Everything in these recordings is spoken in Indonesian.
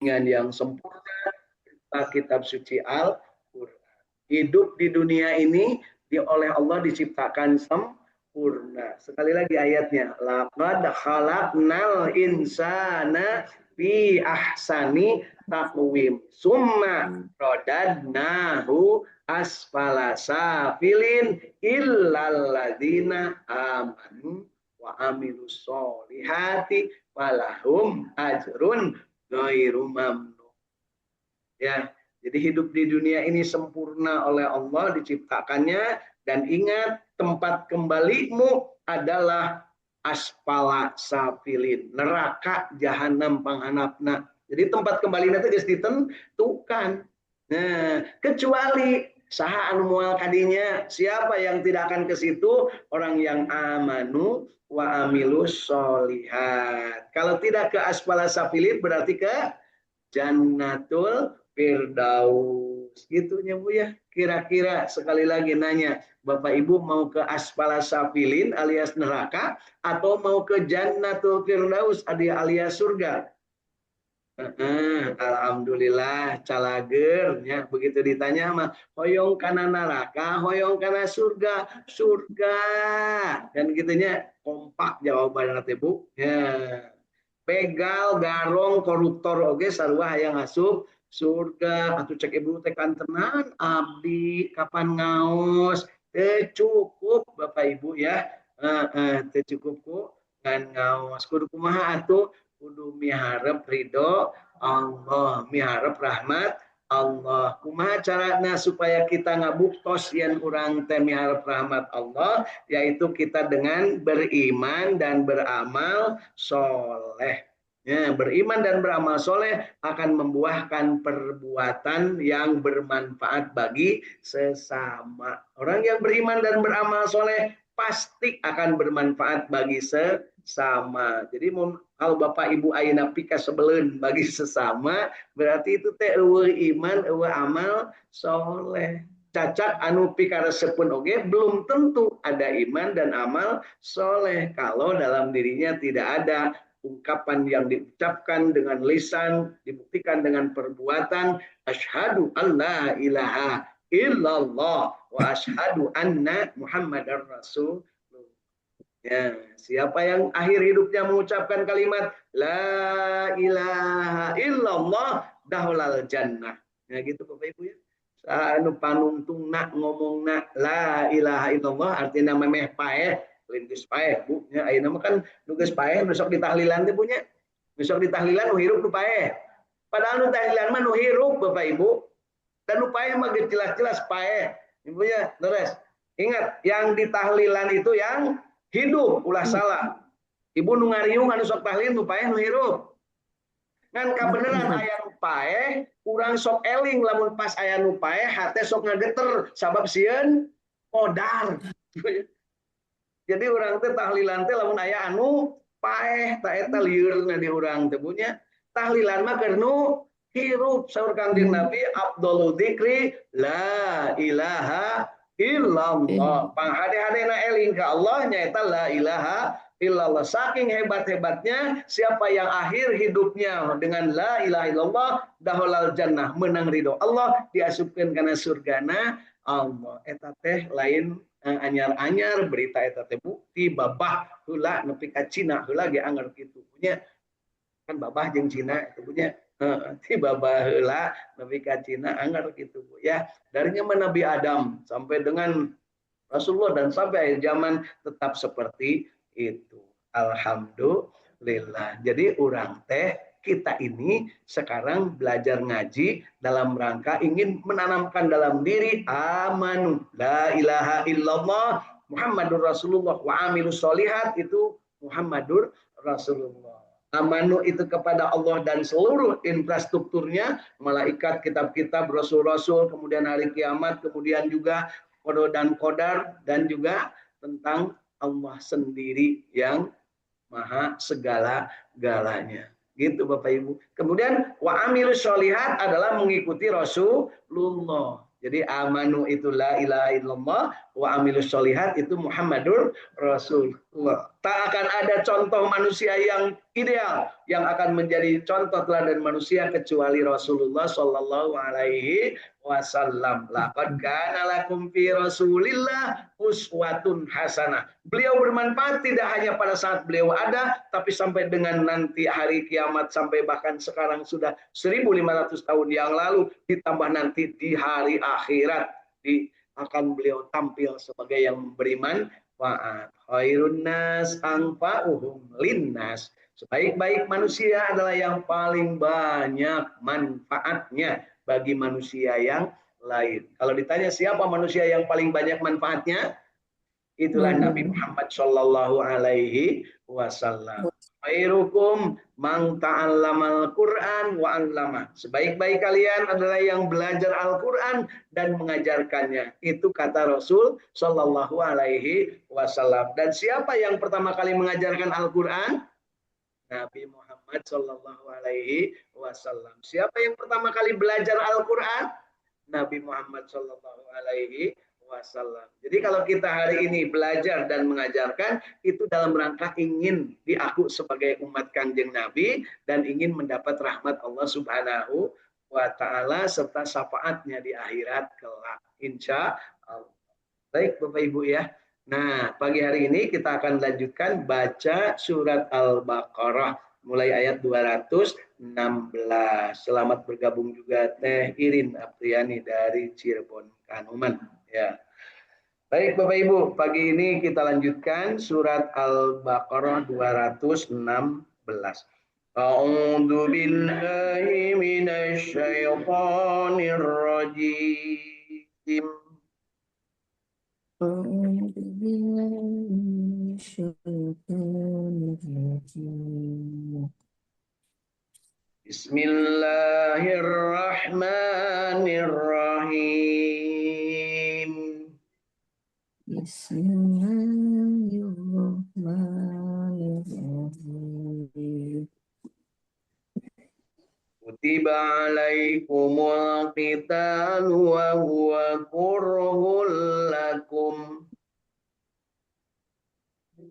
dengan yang sempurna kitab suci Al-Quran. Hidup di dunia ini oleh Allah diciptakan sempurna. Sekali lagi ayatnya, laqad khalaqnal insana fi ahsani taqwim summa radadnahu asfala safilin illal ladzina amanu wa amilus solihati falahum ajrun ghairu mamnun. Ya, jadi hidup di dunia ini sempurna oleh Allah diciptakannya, dan ingat tempat kembalimu adalah asfala safilin, neraka jahanam panghanapna. Jadi tempat kembalinya itu geus ditentukan. Nah, kecuali saha anu moal kadinya, siapa yang tidak akan ke situ? Orang yang amanu wa amilus solihat. Kalau tidak ke asfala safilin berarti ke Jannatul Firdaus. Gitunya Bu ya. Kira-kira sekali lagi nanya, Bapak Ibu mau ke asfala safilin alias neraka atau mau ke Jannatul Firdaus alias surga? Alhamdulillah calager ya, begitu ditanya mah hoyong kana neraka, hoyong kana surga, surga. Dan gitunya kompak jawaban nanti Bu. Ya. Begal, garong, koruptor oge sarua hayang asup surga. Atuh cek ibu tekan tenan abdi kapan ngaos teu cukup Bapak Ibu ya. Teu cukup ku ngan ngaos. Kudu kumaha atuh? Kudu miharep ridho Allah, miharep rahmat Allah. Kumaha carana supaya kita ngabuktos yen urang teh miharep rahmat Allah, yaitu kita dengan beriman dan beramal soleh. Ya, beriman dan beramal soleh akan membuahkan perbuatan yang bermanfaat bagi sesama. Orang yang beriman dan beramal soleh pasti akan bermanfaat bagi sesama. Jadi kalau Bapak Ibu ayeuna pika sebeleun bagi sesama, berarti itu teh eueuh iman, eueuh amal soleh. Cacat anu pikaresepun oge belum tentu ada iman dan amal soleh kalau dalam dirinya tidak ada ungkapan yang diucapkan dengan lisan, dibuktikan dengan perbuatan, asyhadu alla ilaha illallah wa asyhadu anna muhammadar rasul. Ya, siapa yang akhir hidupnya mengucapkan kalimat la ilaha illallah dahulal jannah. Ya gitu Bapak Ibu ya. Anu panungtungna ngomongna la ilaha illallah artinya memeh paeh, lintis paeh Bu. Ya ayeuna mah kan nu geus paeh besok ditahlilan teh punya. Besok ditahlilan nu hirup nu paeh. Padahal nu tahlilan mah nu hirup Bapak Ibu. Dan nu paeh mah jelas-jelas paeh. Ibunya terus. Ingat, yang ditahlilan itu yang hidup, ulah salah. Ibu nu ngariung anu sok tahlil nu paeh nu hirup. Ngan kabeneran aya nu paeh, urang sok eling lamun pas aya nu paeh hate sok ngageter sabab sieun modar. Jadi urang teh tahlilan teh lamun aya anu paeh ta eta liurna di urang teh punya. Tahlilan mah keur nu hirup saur Kangjeng Nabi afdhalul dzikri la ilaha illallah. Panghade-hadena eling ka Allah nyaeta la ilaha illallah. Saking hebat-hebatnya siapa yang akhir hidupnya dengan la ilaha illallah dahulal jannah, menang ridho Allah, diasupkeun kana surgana Allah. Eta teh lain anyar-anyar berita eta teh bukti babah heula nepi ka Cina heula ge anger kitu punya. Kan babah jeung Cina itu punya ti babah heula nepi ka Cina anger kitu Bu ya. Dari zaman Nabi Adam sampai dengan Rasulullah dan sampai akhir zaman tetap seperti itu. Alhamdulillah. Jadi orang teh kita ini sekarang belajar ngaji dalam rangka ingin menanamkan dalam diri amanu la ilaha illallah Muhammadur Rasulullah wa amilus solihat, itu Muhammadur Rasulullah. Amanu itu kepada Allah dan seluruh infrastrukturnya, malaikat, kitab-kitab, rasul-rasul, kemudian hari kiamat, kemudian juga qada dan qadar, dan juga tentang Allah sendiri yang maha segala-galanya. Gitu Bapak Ibu. Kemudian wa amilus sholihat adalah mengikuti Rasulullah. Jadi amanu itu la ilaha illallah wa amilus solihat itu Muhammadur Rasulullah. Tak akan ada contoh manusia yang ideal yang akan menjadi contoh teladan manusia kecuali Rasulullah Shallallahu Alaihi Wasallam. Laqad kana lakum fi Rasulillah uswatun hasanah. Beliau bermanfaat tidak hanya pada saat beliau ada, tapi sampai dengan nanti hari kiamat, sampai bahkan sekarang sudah 1.500 tahun yang lalu, ditambah nanti di hari akhirat akan beliau tampil sebagai yang memberi manfaat. Khairun nas anfa'uhum linnas. Sebaik-baik manusia adalah yang paling banyak manfaatnya bagi manusia yang lain. Kalau ditanya siapa manusia yang paling banyak manfaatnya, itulah Nabi Muhammad Shallallahu Alaihi Wasallam. Khairukum man ta'allamal Qur'an wa 'allama. Sebaik-baik kalian adalah yang belajar Al-Qur'an dan mengajarkannya. Itu kata Rasul Shallallahu Alaihi Wasallam. Dan siapa yang pertama kali mengajarkan Al-Qur'an? Nabi Muhammad Shallallahu Alaihi Wasallam. Siapa yang pertama kali belajar Al-Qur'an? Nabi Muhammad Shallallahu Alaihi Wasallam. Jadi kalau kita hari ini belajar dan mengajarkan, itu dalam rangka ingin diaku sebagai umat Kanjeng Nabi dan ingin mendapat rahmat Allah Subhanahu wa Ta'ala serta syafaatnya di akhirat kelak. Insya Allah. Baik Bapak Ibu ya. Nah, pagi hari ini kita akan lanjutkan baca surat Al-Baqarah mulai ayat 216. Selamat bergabung juga Teh Irin Apriani dari Cirebon Kanuman. Ya. Baik Bapak Ibu, pagi ini kita lanjutkan surat Al-Baqarah 216. A'udzu billahi minasy syaithanir rajim. أعوذ بالله من الشيطان الرجيم بسم الله الرحمن الرحيم بسم الله الرحمن الرحيم كتب عليكم القتال وهو كره لكم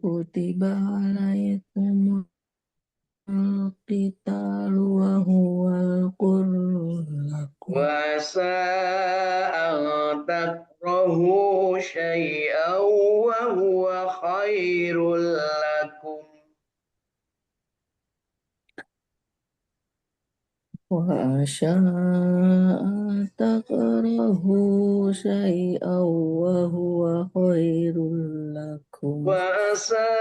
كتب عليكم القتال وهو كره لكم وعسى أن تكرهوا شيئا وهو خير لكم وعسى أن تكرهوا شيئا وهو خير لكم وعسى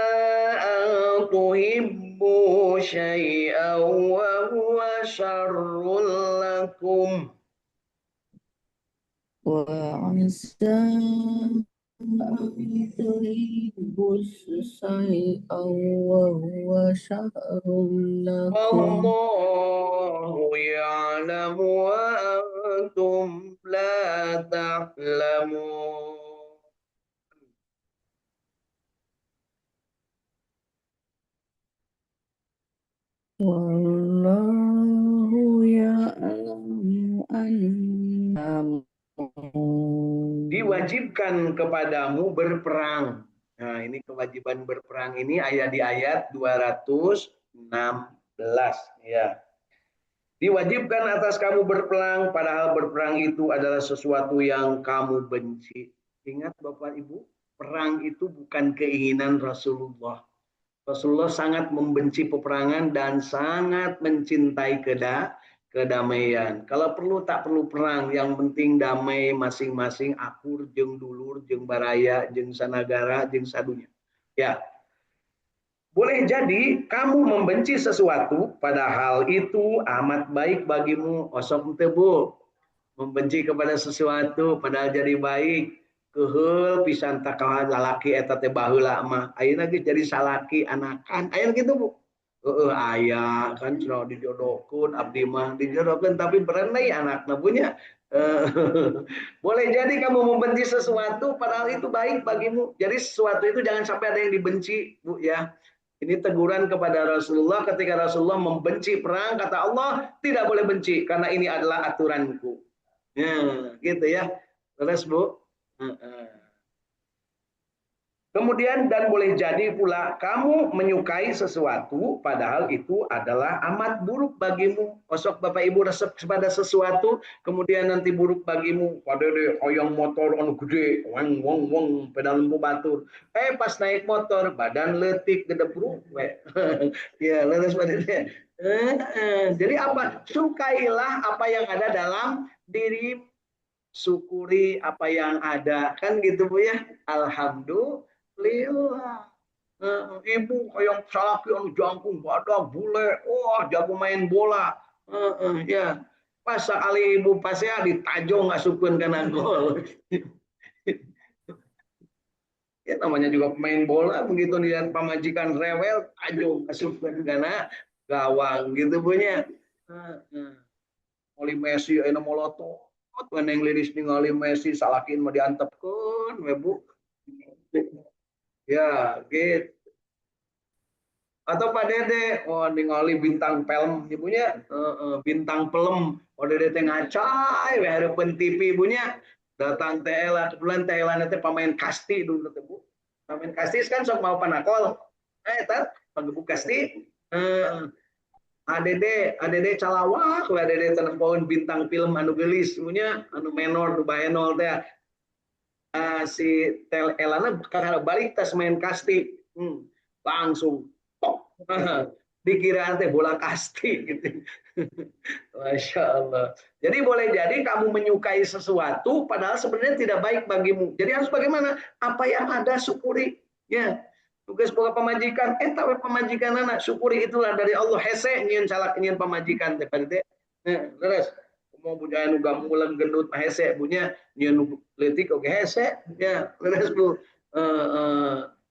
أن تحبوا شيئا وهو شر لكم وعسى أن تحبوا شيئا وهو شر لكم والله يعلم وأنتم لا تعلمون Wallahu ya'lamu annakum diwajibkan kepadamu berperang. Nah, ini kewajiban berperang ini ayat di ayat 216 ya. Diwajibkan atas kamu berperang, padahal berperang itu adalah sesuatu yang kamu benci. Ingat Bapak Ibu, perang itu bukan keinginan Rasulullah. Rasulullah sangat membenci peperangan dan sangat mencintai kedamaian. Kalau perlu tak perlu perang, yang penting damai masing-masing akur jeung dulur jeung baraya jeung sanagara jeung sadunya. Ya. Boleh jadi kamu membenci sesuatu padahal itu amat baik bagimu. Osok teu Bu. Membenci kepada sesuatu padahal jadi baik. Keheul pisan tak kawan lalaki eta teh baheula mah ayeuna geus jadi salaki anakan aya gitu Bu. Aya kan cenah dijodohkeun abdi mah dijodohkeun tapi berenai anakna punya. Boleh jadi kamu membenci sesuatu padahal itu baik bagimu. Jadi sesuatu itu jangan sampai ada yang dibenci Bu ya. Ini teguran kepada Rasulullah ketika Rasulullah membenci perang, kata Allah tidak boleh benci karena ini adalah aturanku. Ya, gitu ya. Terus Bu. Kemudian dan boleh jadi pula kamu menyukai sesuatu padahal itu adalah amat buruk bagimu. Osok Bapak Ibu resep kepada sesuatu kemudian nanti buruk bagimu. Padahal oyong motor anu gede, wong wong wong pedal lembu batur. Pas naik motor badan letik gedebruk we. Ya, leres pada dia. Jadi apa? Sukailah apa yang ada dalam diri, syukuri apa yang ada, kan gitu Bu ya. Alhamdulillah. Ibu yang salaki anu jangkung badak bule, wah jago main bola. Ya, pas sekali ibu pasnya ditajong ngasupkeun kana gol. Ya namanya juga pemain bola, begitu lihat pamajikan rewel, tajong ngasupkeun kana gawang gitu punya. Oli Messi aya molotot, yang liris ningali Messi salakin mah diantepkeun we Bu. Ya, gitu. Atau Pak Dede, oh ningali bintang film ibunya, bintang film, oh Dede teh ngacai, we hareupeun TV ibunya, datang teh lah, kebetulan teh lah nanti pemain kasti dulu teh Bu, pemain kasti kan sok mau panakol, tar panggebu kasti, ADD calawak, we ADD tenempoun bintang film anu geulis ibunya, anu menor nu baenol teh, si tel elana kakak balik tas main kasti, langsung dikira teh bola kasti gitu. Masya Allah. Jadi boleh jadi kamu menyukai sesuatu padahal sebenarnya tidak baik bagimu. Jadi harus bagaimana? Apa yang ada syukuri. Ya. Tugas boga pemajikan, tahu pemajikan anak syukuri itulah dari Allah. Hese nyin salah nyin pemajikan teh pada teh. Terus mau punya anu gamulan gendut hese punya nyin leutik oke hese. Ya, terus Bu.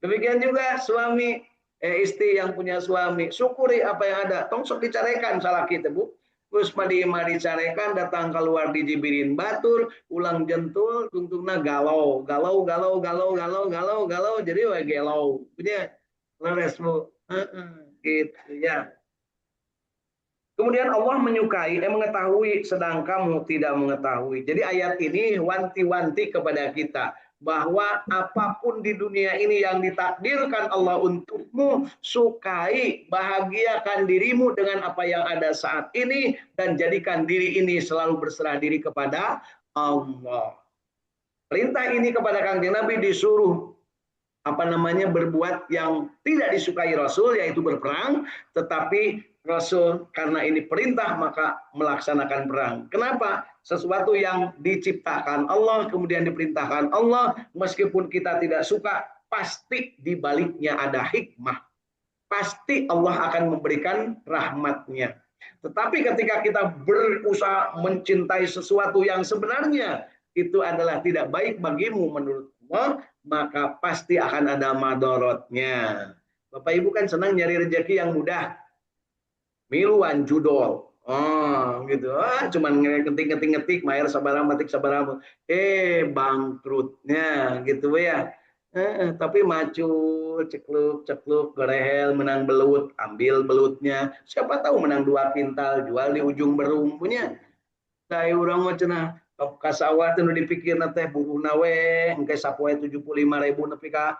Demikian juga suami istri yang punya suami, syukuri apa yang ada. Tong sok dicarekan salah kita Bu. Terus madi dicarekan datang keluar dijibirin batur, ulang jentul, tungtungna galau, galau, galau, galau, galau, galau, galau, jadi we gelau. Punya leres Bu. Gitu ya. Kemudian Allah menyukai, mengetahui sedang kamu tidak mengetahui. Jadi ayat ini wanti-wanti kepada kita bahwa apapun di dunia ini yang ditakdirkan Allah untukmu, sukai, bahagiakan dirimu dengan apa yang ada saat ini dan jadikan diri ini selalu berserah diri kepada Allah. Perintah ini kepada Kanjeng Nabi disuruh berbuat yang tidak disukai Rasul, yaitu berperang, tetapi Rasul karena ini perintah maka melaksanakan perang. Kenapa? Sesuatu yang diciptakan Allah kemudian diperintahkan Allah, meskipun kita tidak suka, pasti di baliknya ada hikmah. Pasti Allah akan memberikan rahmatnya. Tetapi ketika kita berusaha mencintai sesuatu yang sebenarnya itu adalah tidak baik bagimu menurut Allah, maka pasti akan ada madorotnya. Bapak Ibu kan senang nyari rezeki yang mudah. Miluan judol. Oh, gitu. Cuman ngetik-ngetik, mayar sabaraha, matik sabaraha. Bangkrutnya gitu ya. Tapi maju, cekluk, gorehel, menang belut, ambil belutnya. Siapa tahu menang 2 kintal, jual di ujung Berung punya. Saya orang mah cenah kasawah teh dipikir teh buruhna we engke sapoe 75.000 nepi ka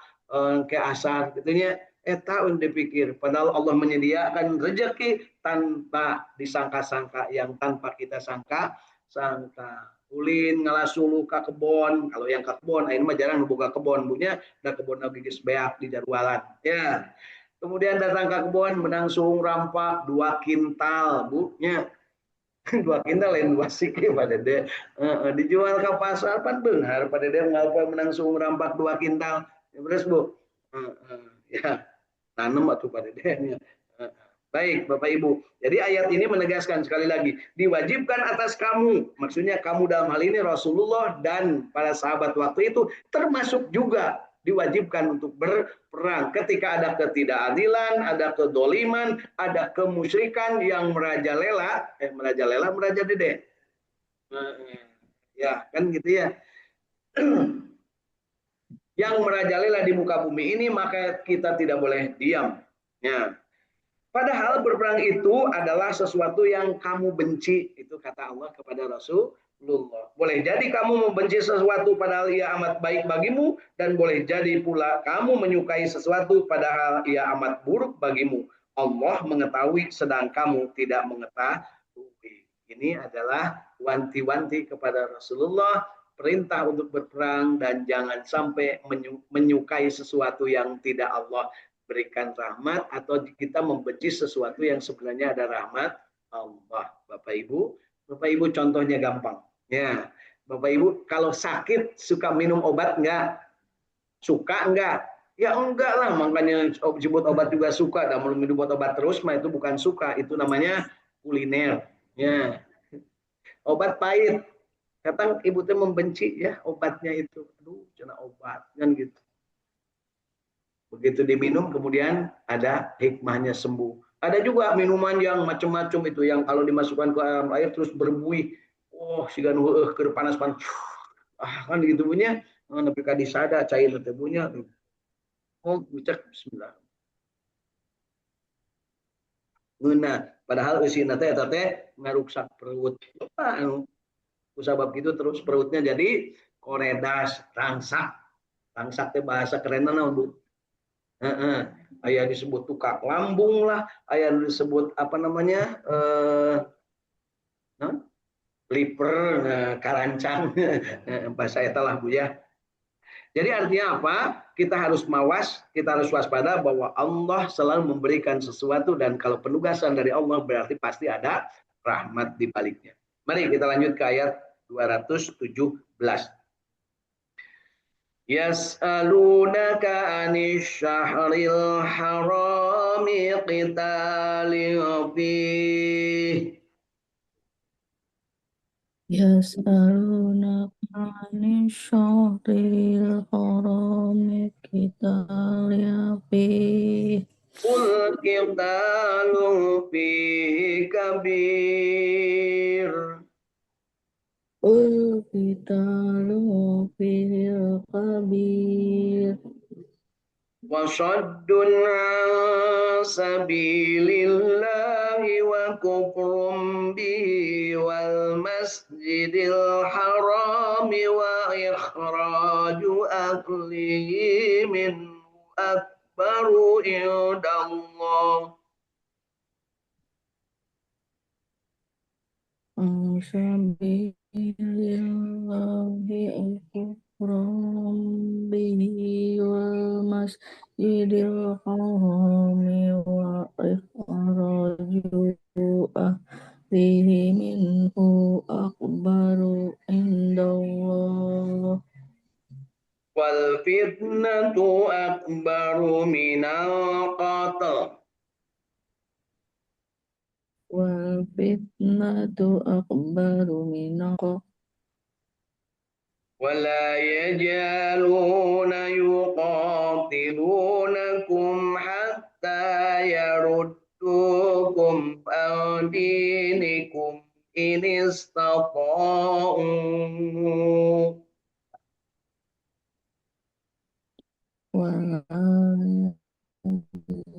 ke asar gitu nya. Eta dipikir padahal Allah menyediakan rezeki tanpa disangka-sangka, yang tanpa kita sangka. Ulin ngalasulu ka kebon, kalau yang ka kebon ayeuna mah jarang boga kebon punya, da kebon geus beak di jarwalan ya. Kemudian datang ke kebon menang suung rampak 2 kintal Bu nya. 2 kintal lain 2 siki pada dede. Dijual ke pasar pan beunghar pada dede ngapa menang suung rampak 2 kintal. Terus Bu. Ya. Tanem atuh pada dede. Baik Bapak Ibu. Jadi ayat ini menegaskan sekali lagi, diwajibkan atas kamu, maksudnya kamu dalam hal ini Rasulullah dan para sahabat waktu itu, termasuk juga diwajibkan untuk berperang ketika ada ketidakadilan, ada kedoliman, ada kemusyrikan yang merajalela, meraja dede. Ya kan gitu ya. Yang merajalela di muka bumi ini, maka kita tidak boleh diam. Ya. Padahal berperang itu adalah sesuatu yang kamu benci, itu kata Allah kepada Rasulullah Rasulullah. Boleh jadi kamu membenci sesuatu padahal ia amat baik bagimu, dan boleh jadi pula kamu menyukai sesuatu padahal ia amat buruk bagimu. Allah mengetahui sedang kamu tidak mengetahui. Ini adalah wanti-wanti kepada Rasulullah, perintah untuk berperang dan jangan sampai menyukai sesuatu yang tidak Allah berikan rahmat, atau kita membenci sesuatu yang sebenarnya ada rahmat Allah. Bapak Ibu, contohnya gampang. Ya, Bapak Ibu kalau sakit suka minum obat enggak? Suka enggak? Ya enggak lah, makanya disebut obat juga suka. Dan minum obat terus, mah itu bukan suka, itu namanya kuliner. Ya, obat pahit. Kadang ibu teh membenci ya obatnya itu. Aduh, cina obat kan gitu. Begitu diminum kemudian ada hikmahnya sembuh. Ada juga minuman yang macam-macam itu yang kalau dimasukkan ke air terus berbuih. Oh, siga nu keur panas-panas. Ah, kan gitu punya. Nepi ka disada cair teh punya. Oh, cek bismillah. Nah, padahal usina teh eta teh ngaruksak perut. Anu, kusabab gitu terus perutnya jadi koredas, rangsak. Rangsak teh bahasa kerenna naon, Bu? Heeh. Ayah disebut tukak lambung lah, ayah disebut apa namanya, nah, liver, karancang, bahasa eta lah Bu ya. Jadi artinya apa? Kita harus mawas, kita harus waspada bahwa Allah selalu memberikan sesuatu, dan kalau penugasan dari Allah berarti pasti ada rahmat di baliknya. Mari kita lanjut ke ayat 217. Yas'alunaka 'anis syahril harami qitalin fihi. يسألونك عن الشهر الحرام قتال فيه Qul qitalun fihi kabir. قل قتال فيه خبير وصد عن سبيل الله وكفر به والمسجد الحرام وإخراج أهله منه أكبر عند الله. عن سبيل الله أكبر به والمسجد الحرام وإخراج أهله منه أكبر عند الله والفتنة أكبر من القتل والفتنة أكبر من القتل ولا يجالون يقاتلونكم حتى يردوكم عن دينكم إن استطاعوا ولا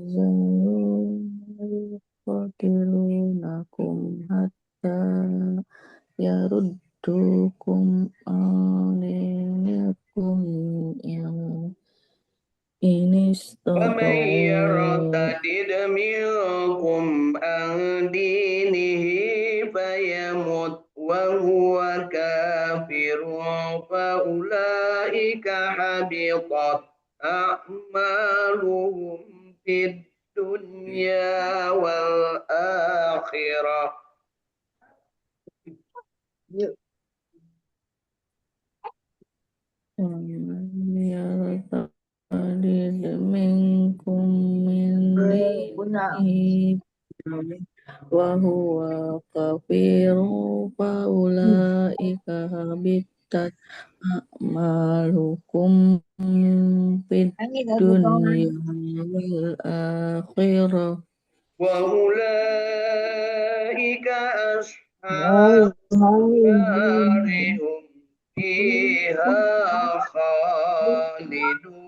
يزالون يقاتلونكم حتى يردوكم عن دينكم إن ومن استطاعوا يرتد منكم عن دينه فيمت وهو كافر فأولئك حبطت أعمالهم في الدنيا والآخرة. ومن يرتد منكم من دينه وهو كافر فأولئك حبطت أعمالكم في الدنيا والآخرة وأولئك أصحاب النار هم فيها خالدون.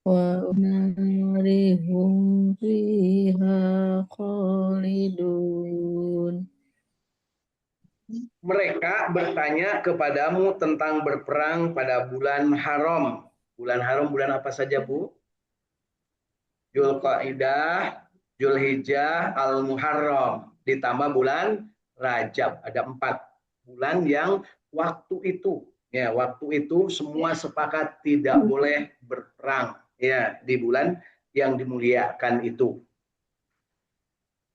ونار هم fiha khalidun. Mereka bertanya kepadamu tentang berperang pada bulan haram. Bulan haram bulan apa saja, Bu? Dzulqa'dah, Dzulhijjah, Al-Muharram. Ditambah bulan Rajab. Ada 4 bulan yang waktu itu, ya, waktu itu semua sepakat tidak boleh berperang, ya, di bulan yang dimuliakan itu.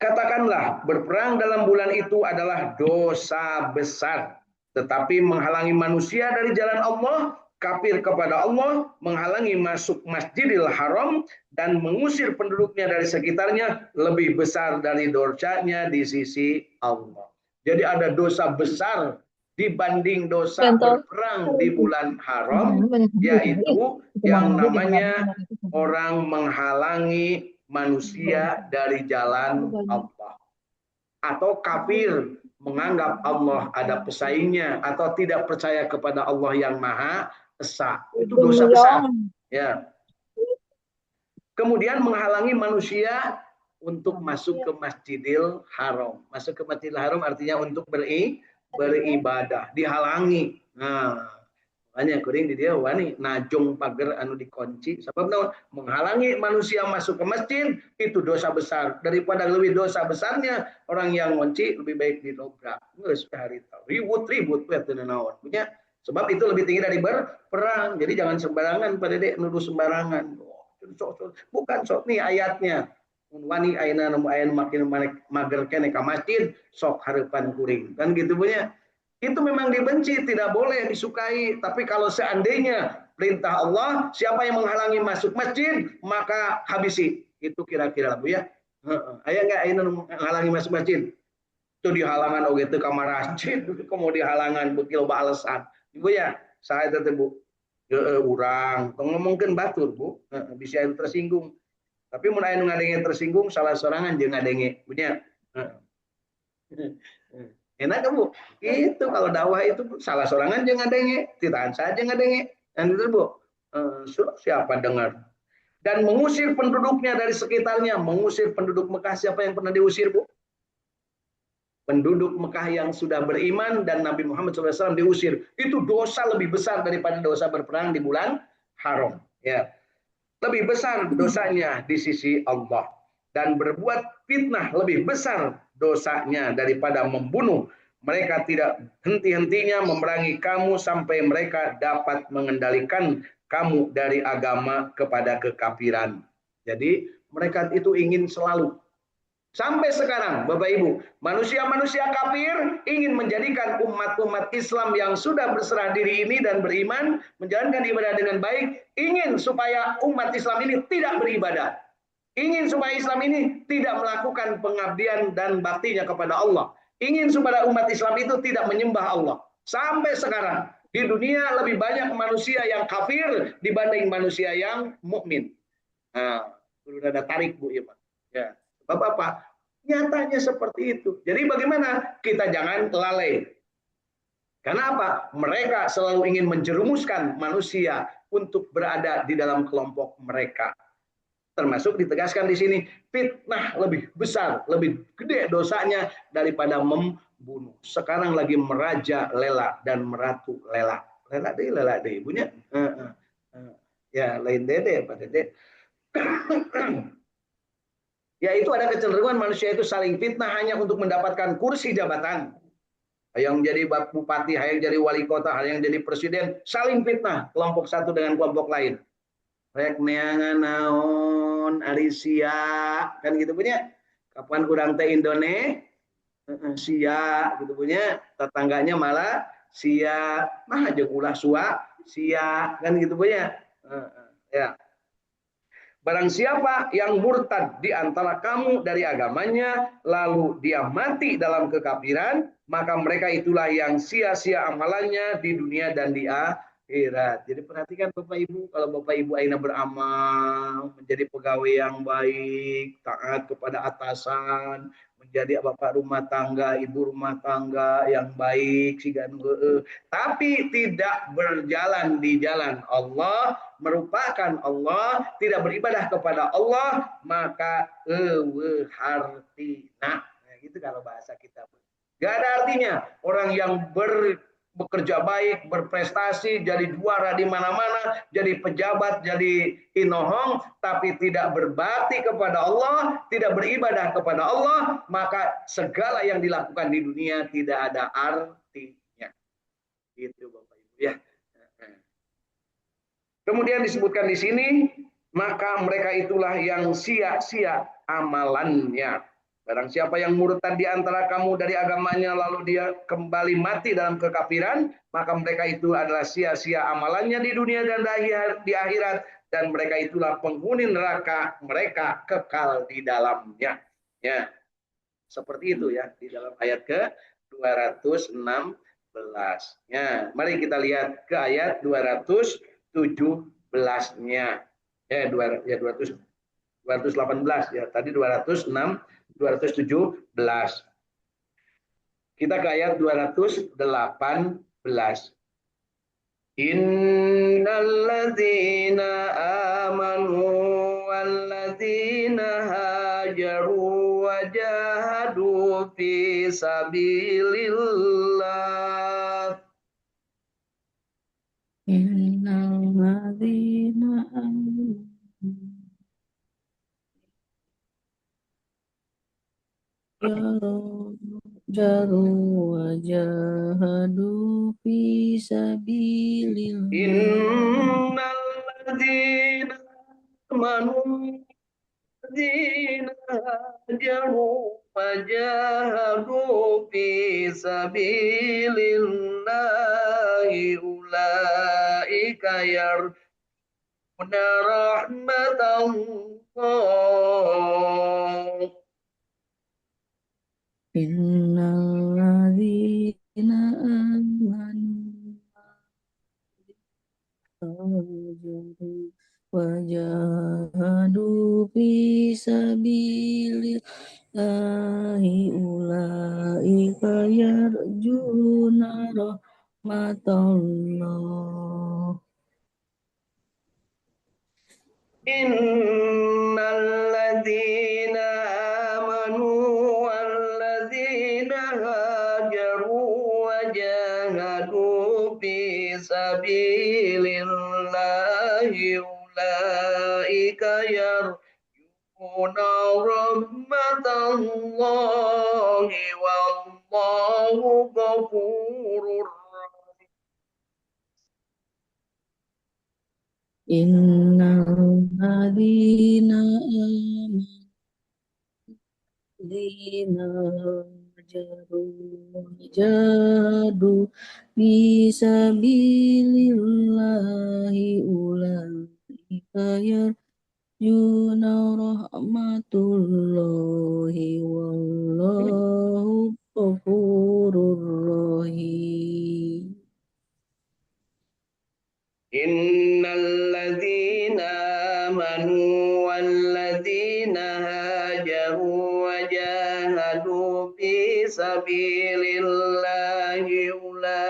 Katakanlah, berperang dalam bulan itu adalah dosa besar, tetapi menghalangi manusia dari jalan Allah, kafir kepada Allah, menghalangi masuk Masjidil Haram, dan mengusir penduduknya dari sekitarnya lebih besar dari dosanya di sisi Allah. Jadi ada dosa besar dibanding dosa berperang di bulan haram, yaitu yang namanya orang menghalangi manusia dari jalan Allah, atau kafir menganggap Allah ada pesaingnya, atau tidak percaya kepada Allah yang Maha Esa. Itu dosa besar, ya. Kemudian menghalangi manusia untuk masuk ke Masjidil Haram. Masuk ke Masjidil Haram artinya untuk beribadah, dihalangi. Nah, banyak kuring di dia wani najung pagar anu dikunci sebab naon, menghalangi manusia masuk ke masjid itu dosa besar. Daripada lebih dosa besarnya orang yang ngunci, lebih baik didobrak. Geus hari ribut-ribut naon punya, sebab itu lebih tinggi dari berperang. Jadi jangan sembarangan pada dek nuduh sembarangan. Bukan sok nih ayatnya. Wani ayeuna makin mager kene ka masjid sok hareupan kuring. Kan gitu punya. Itu memang dibenci, tidak boleh disukai. Tapi kalau seandainya perintah Allah, siapa yang menghalangi masuk masjid, maka habisi. Itu kira-kira, Bu, ya. Ayah nggak ini menghalangi masuk masjid? Itu dihalangan oge teu kamar masjid, kemudian dihalangan bukil ba alasan. Ibu ya, saya teteh, Bu. Urang, ngomongkeun batur, Bu. Bisa tersinggung. Tapi mun aya nu ngadenge tersinggung, salah sorangan jeung ngadenge, Bu nya. Enak kan, Bu? Itu kalau dakwah itu salah sorangan jangan denge, tidak saja ngadenge. Dan itu, Bu, siapa dengar? Dan mengusir penduduknya dari sekitarnya, mengusir penduduk Mekah. Siapa yang pernah diusir, Bu? Penduduk Mekah yang sudah beriman dan Nabi Muhammad SAW diusir. Itu dosa lebih besar daripada dosa berperang di bulan haram. Ya, lebih besar dosanya di sisi Allah. Dan berbuat fitnah lebih besar dosanya daripada membunuh. Mereka tidak henti-hentinya memerangi kamu sampai mereka dapat mengendalikan kamu dari agama kepada kekafiran. Jadi mereka itu ingin selalu. Sampai sekarang, Bapak Ibu, manusia-manusia kafir ingin menjadikan umat-umat Islam yang sudah berserah diri ini dan beriman, menjalankan ibadah dengan baik, ingin supaya umat Islam ini tidak beribadah. Ingin supaya Islam ini tidak melakukan pengabdian dan baktinya kepada Allah. Ingin supaya umat Islam itu tidak menyembah Allah. Sampai sekarang, di dunia lebih banyak manusia yang kafir dibanding manusia yang mukmin. Nah, udah ada tarik, Bu, ya, Pak. Ya. Bapak, nyatanya seperti itu. Jadi bagaimana? Kita jangan lalai. Karena apa? Mereka selalu ingin menjerumuskan manusia untuk berada di dalam kelompok mereka. Termasuk ditegaskan di sini, fitnah lebih besar, lebih gede dosanya daripada membunuh. Sekarang lagi meraja lela dan meratu lela. Lela deh, ibunya. Ya, lain dede, Pak Dede. Yaitu ada kecenderungan manusia itu saling fitnah hanya untuk mendapatkan kursi jabatan. Yang jadi bupati, yang jadi wali kota, yang jadi presiden, saling fitnah kelompok satu dengan kelompok lain. Rek neangan naon Arisia kan gitu punya. Kapan kurang teh Indone sia gitu punya, tetangganya malah sia, nah jeung ulah sua sia kan gitu punya. Ya. Barang siapa yang murtad di antara kamu dari agamanya, lalu dia mati dalam kekafiran, maka mereka itulah yang sia-sia amalannya di dunia dan di akhirat. Jadi perhatikan Bapak Ibu, kalau Bapak Ibu aina beramal, menjadi pegawai yang baik, taat kepada atasan, menjadi bapak rumah tangga, ibu rumah tangga yang baik, tapi tidak berjalan di jalan Allah, merupakan Allah, tidak beribadah kepada Allah, maka hartina. Nah, gitu kalau bahasa kita. Gak ada artinya orang yang bekerja baik, berprestasi, jadi juara di mana-mana, jadi pejabat, jadi inohong, tapi tidak berbakti kepada Allah, tidak beribadah kepada Allah, maka segala yang dilakukan di dunia tidak ada artinya. Gitu Bapak Ibu ya. Kemudian disebutkan di sini, maka mereka itulah yang sia-sia amalannya. Barang siapa yang murtad di antara kamu dari agamanya lalu dia kembali mati dalam kekafiran, maka mereka itu adalah sia-sia amalannya di dunia dan di akhirat, dan mereka itulah penghuni neraka, mereka kekal di dalamnya. Ya. Seperti itu ya di dalam ayat ke 216. Ya, mari kita lihat ke ayat 217-nya. Ya, 218 ya. Tadi 206, 217. Kita ke ayat 218. Innalladzina amanu walladzina hajaru wajahadu fi sabilillah. Innalladzina jaru wajahadu fi sabilillah. Innalladzina amanu walladzina hajaru wajahadu fi sabilillahi ulaika yarjuna rahmatallah. Innalladzina amanu wajahadu fi sabilillahi ulaika yarjuna rahmatallah. Innalladzina amanu walladzina hajaru wajahadu fi sabilillahi ulaika yarjuna rahmatallahi wallahu ghafurur rahim. Innalladzina jahadu fisabilillahi ulaika yarjuna rahmatullahi wallahu ghafurur rahim. Innalladzina amanu walladzina hajaru wajahadu fi sabilillahi ulaika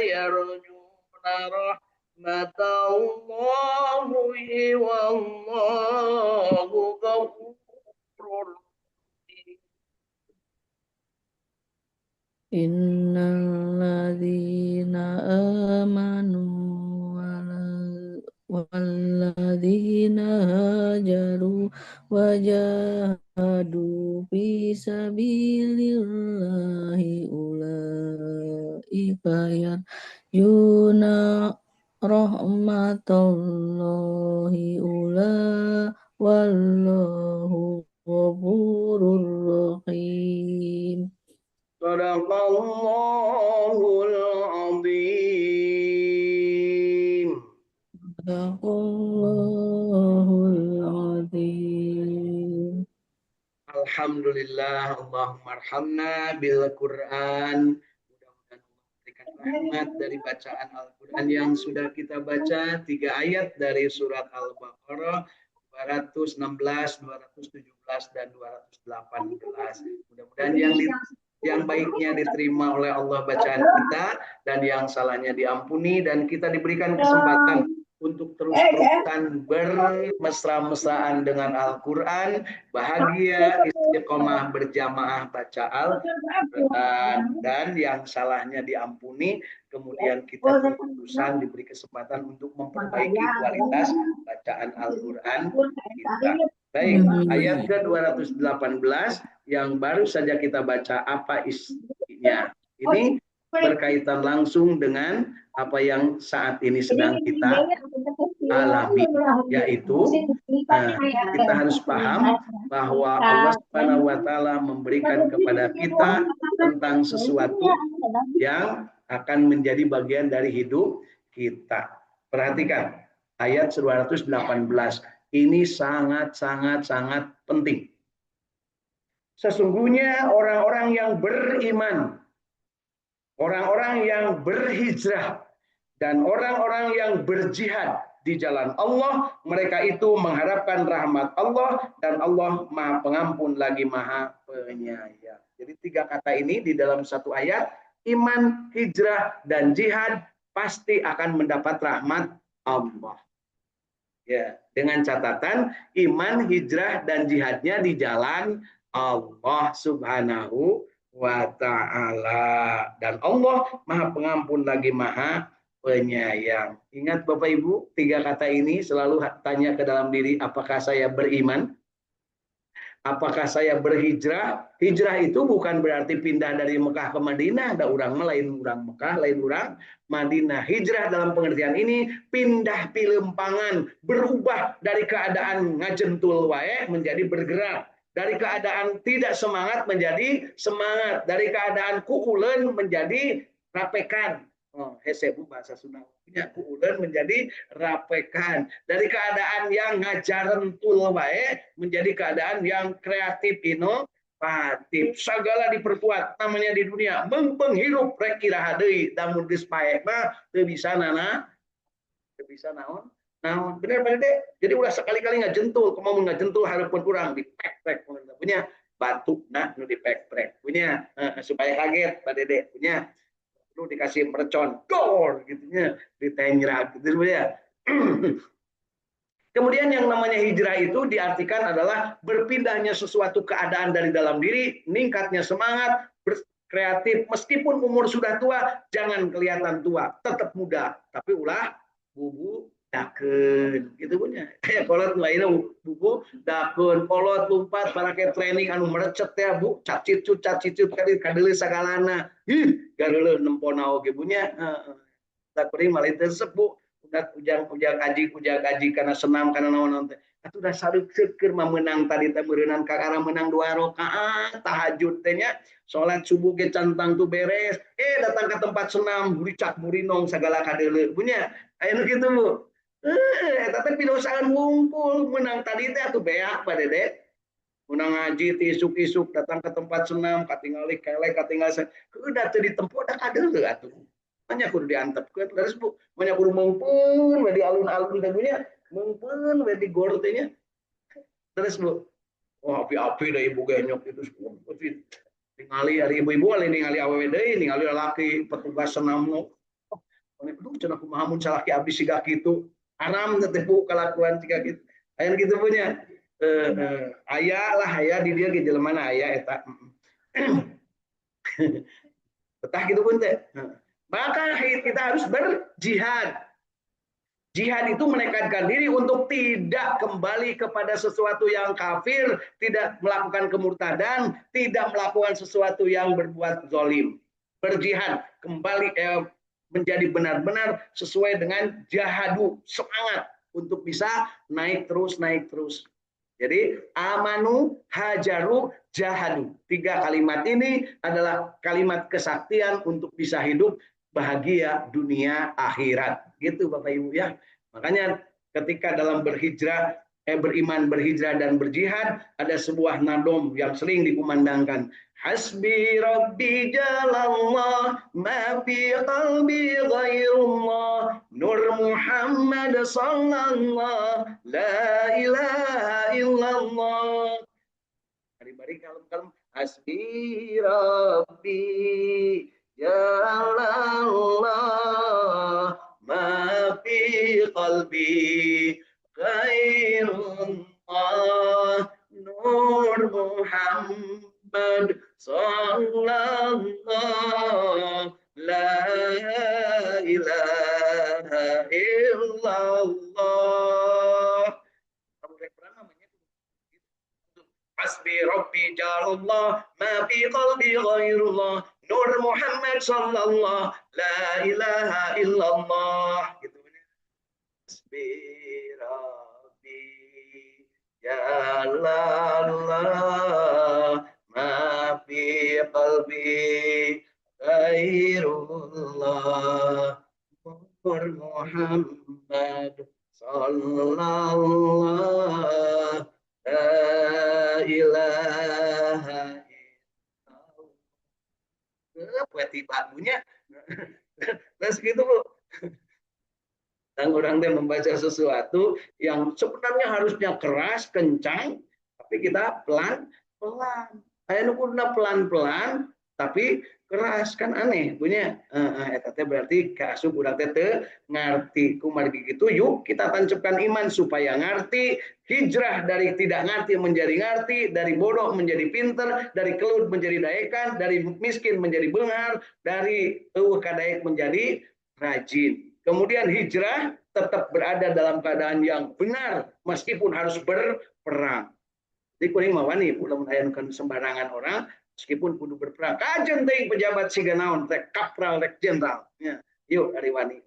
yarjuna rahmatallahi wallahu ghafurur rahim. Innalladzina amanu walladzina hajaru wajahadu fi sabilillahi ulaika yarjuna rahmatallahi wallahu ghafurur rahim. Sadaqallahul azim. Sadaqallahul azim. Alhamdulillah, Allahumma arhamna bil Quran. Mudah-mudahan Allah memberikan rahmat dari bacaan Al-Quran yang sudah kita baca. 3 ayat dari surat Al-Baqarah 216, 217. dan 218. Mudah-mudahan yang baiknya diterima oleh Allah bacaan kita dan yang salahnya diampuni, dan kita diberikan kesempatan untuk terus-terusan bermesra-mesraan dengan Al-Quran, bahagia, istiqomah, berjamaah baca Al-Quran, dan yang salahnya diampuni. Kemudian kita terus-terusan diberi kesempatan untuk memperbaiki kualitas bacaan Al-Quran kita. Baik, ayat ke-218 yang baru saja kita baca, apa isinya? Ini berkaitan langsung dengan apa yang saat ini sedang kita alami, yaitu kita harus paham bahwa Allah Subhanahu wa taala memberikan kepada kita tentang sesuatu yang akan menjadi bagian dari hidup kita. Perhatikan ayat 218. Ini sangat penting. Sesungguhnya orang-orang yang beriman, orang-orang yang berhijrah, dan orang-orang yang berjihad di jalan Allah, mereka itu mengharapkan rahmat Allah, dan Allah Maha Pengampun lagi Maha Penyayang. Jadi 3 kata ini di dalam satu ayat, iman, hijrah, dan jihad pasti akan mendapat rahmat Allah. Ya, dengan catatan iman, hijrah, dan jihadnya di jalan Allah Subhanahu wa ta'ala. Dan Allah Maha Pengampun lagi Maha Penyayang. Ingat Bapak Ibu, 3 kata ini selalu tanya ke dalam diri, apakah saya beriman? Apakah saya berhijrah? Hijrah itu bukan berarti pindah dari Mekah ke Madinah. Ada orang lain orang Mekah, lain orang Madinah. Hijrah dalam pengertian ini pindah pilempangan, berubah dari keadaan ngajentul wae menjadi bergerak. Dari keadaan tidak semangat menjadi semangat. Dari keadaan kuulen menjadi rapekan. Hesebu bahasa Sunda punya kuulen menjadi rapekan. Dari keadaan yang ngajaran tul wae menjadi keadaan yang kreatif, inovatif. Segala diperkuat namanya di dunia menghirup rek iraha deui damun geus paek mah teu bisa naon bener deh. Jadi ulah sekali-kali ngajentul, mau ngajentul hareupeun urang dipek-pek punya batu nah nu dipek-pek punya supaya kaget Pak Dede punya lu dikasih mercon, dor gitunya, ditenjrak gitu ya. Kemudian yang namanya hijrah itu diartikan adalah berpindahnya sesuatu keadaan dari dalam diri, meningkatnya semangat, kreatif, meskipun umur sudah tua, jangan kelihatan tua, tetap muda, tapi ulah bubu dakeun gitu punya. Kayak kolot lainnya bubu dakeun, kolot lompat parake training anu merecet ya Bu, cacicut kali kadeuleu sagalana. Gadeuleu nempona oge punya. Tak kuring malih teu sepu. Ujang aji karena senam karena naon teh. Atuh da sareukeur mah meunang tadi teh meureunan ka arah menang 2 rakaat tahajud teh nya. Salat subuh ge cantang tuh beres. Datang ke tempat senam, buricak burinong segala kadeuleu punya. Aya nu kitu Bu. Eta teh pidosaan ngumpul menang tadi teh atuh beak Pak Dede. Menang ngaji ti isuk-isuk datang ke tempat senam katingali kelek katingali udah teu ditempuh da kadeuleu atuh. Banyak kudu diantepkeun terus Bu, banyak kudu mengpun we di alun-alun teh nya, mengpun we di gor teh nya. Terus Bu, api-api da ibu genyok itu ningali ari ibu-ibu ali ningali awewe deui ningali lalaki petugas senam nu. Aduh cenah kumaha mun salaki abdi siga kitu. Haram teh Bu kalakuan siga kitu. Aya kitu punya. Aya di dia ge jelemana aya eta. Betah gitu pun teh. Maka kita harus berjihad. Jihad itu menekadkan diri untuk tidak kembali kepada sesuatu yang kafir, tidak melakukan kemurtadan, tidak melakukan sesuatu yang berbuat zalim. Berjihad kembali menjadi benar-benar sesuai dengan jahadu, semangat untuk bisa naik terus. Jadi amanu, hajaru, jahadu. 3 kalimat ini adalah kalimat kesaktian untuk bisa hidup bahagia dunia akhirat. Gitu Bapak Ibu ya. Makanya ketika dalam berhijrah, beriman, berhijrah dan berjihad ada sebuah nadom yang sering dikumandangkan. Hasbi Rabbi jalallah ma fi qalbi ghairullah Nur Muhammad sallallahu la ilaha illallah bari kalem-kalem hasbi rabbi jalallah ma fi qalbi khairullah nur Muhammad sallallahu la ilaha illallah. Hasbi Rabbi jalallah ma fi qalbi ghairullah nur Muhammad sallallahu la ilaha illallah gitu. Hasbi Rabbi jalallah ma fi qalbi ghairullah nur Muhammad sallallahu la ilaha illallah. Buat ibadunya. Nah segitu Bu. Dan orang dia membaca sesuatu yang sebenarnya harusnya keras, kencang, tapi kita pelan-pelan. Aya nu kuduna pelan-pelan, tapi keras kan aneh punya. Eta teh berarti kaasup urang teh teu ngarti. Kumargi gitu yuk kita tancapkan iman supaya ngarti, hijrah dari tidak ngerti menjadi ngerti, dari bodoh menjadi pinter, dari kelut menjadi daekan, dari miskin menjadi benghar, dari eueuh kadaek menjadi rajin. Kemudian hijrah tetap berada dalam keadaan yang benar meskipun harus berperang. Jadi kuring mawani ulah menayangkan sembarangan orang meskipun kudu berperang. Kajeng teuing pejabat siga naon teh kapral rek jenderal. Ya, yuk ari wani.